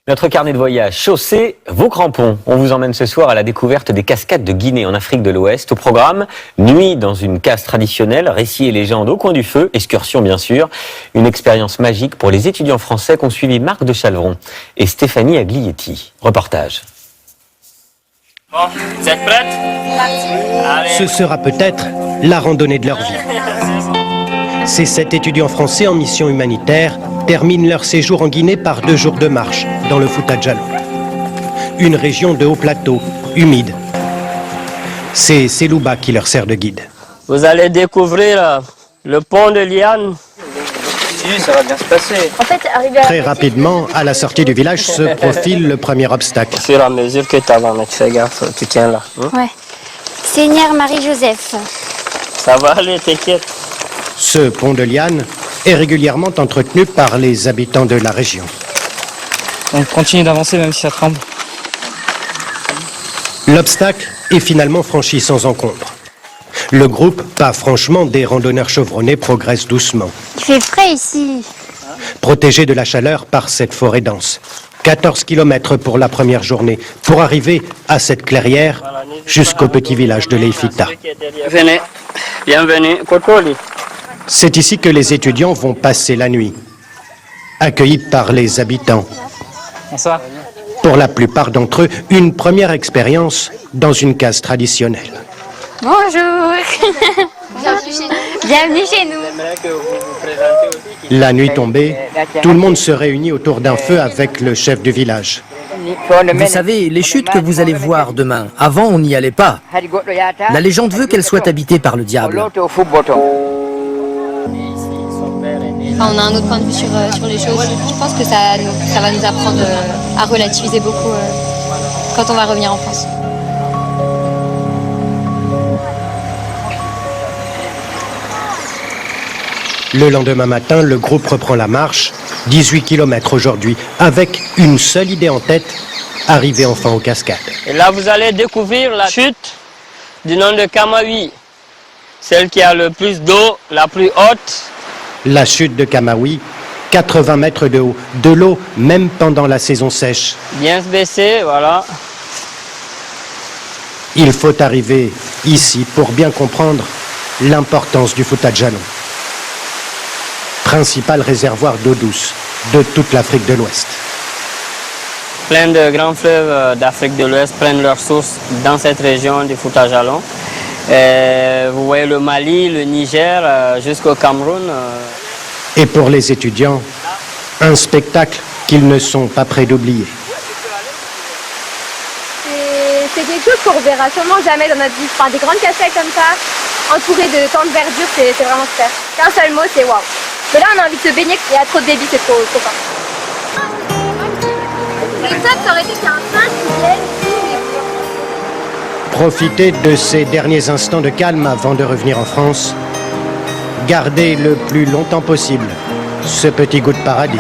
Notre carnet de voyage, chaussez vos crampons. On vous emmène ce soir à la découverte des cascades de Guinée en Afrique de l'Ouest. Au programme, nuit dans une case traditionnelle, récits et légendes au coin du feu, excursion bien sûr. Une expérience magique pour les étudiants français qu'ont suivi Marc de Chalvron et Stéphanie Aglietti. Reportage. Bon, vous êtes prêtes? Ce sera peut-être la randonnée de leur vie. Ces 7 étudiants français en mission humanitaire terminent leur séjour en Guinée par 2 jours de marche dans le Fouta Djallon. Une région de haut plateau, humide. C'est Selouba qui leur sert de guide. Vous allez découvrir le pont de Liane. Si, ça va bien se passer. En fait, Très rapidement, à la sortie du village, se profile le premier obstacle. Au fur et à mesure que tu avances, tu fais gaffe, tu tiens là. Ouais. Seigneur Marie-Joseph. Ça va aller, t'inquiète. Ce pont de liane est régulièrement entretenu par les habitants de la région. On continue d'avancer même si ça tremble. L'obstacle est finalement franchi sans encombre. Le groupe, pas franchement des randonneurs chevronnés, progresse doucement. Il fait frais ici. Protégés de la chaleur par cette forêt dense. 14 km pour la première journée, pour arriver à cette clairière jusqu'au petit village de Leifita. Venez, bienvenue, Kotoli. C'est ici que les étudiants vont passer la nuit, accueillis par les habitants. Bonsoir. Pour la plupart d'entre eux, une première expérience dans une case traditionnelle. Bonjour. Bienvenue chez nous. La nuit tombée, tout le monde se réunit autour d'un feu avec le chef du village. Vous savez, les chutes que vous allez voir demain, avant on n'y allait pas. La légende veut qu'elles soient habitées par le diable. On a un autre point de vue sur les choses. Je pense que ça va nous apprendre à relativiser beaucoup quand on va revenir en France. Le lendemain matin, le groupe reprend la marche, 18 km aujourd'hui, avec une seule idée en tête, arriver enfin aux cascades. Et là, vous allez découvrir la chute du nom de Kamawi, celle qui a le plus d'eau, la plus haute. La chute de Kamawi, 80 mètres de haut, de l'eau même pendant la saison sèche. Bien se baisser, voilà. Il faut arriver ici pour bien comprendre l'importance du Fouta Djallon, principal réservoir d'eau douce de toute l'Afrique de l'Ouest. Plein de grands fleuves d'Afrique de l'Ouest prennent leur source dans cette région du Fouta Djallon. Vous voyez le Mali, le Niger, jusqu'au Cameroun. Et pour les étudiants, un spectacle qu'ils ne sont pas prêts d'oublier. C'est quelque chose qu'on ne reverra sûrement jamais dans notre vie. Enfin, des grandes cascades comme ça, entourées de tant de verdure, c'est vraiment super. Qu'un seul mot, c'est waouh. Mais là, on a envie de se baigner, il y a trop de débit, c'est trop fort. Le top, ça aurait été qu'il y a un singe qui vienne. Profiter de ces derniers instants de calme avant de revenir en France. Garder le plus longtemps possible ce petit goût de paradis.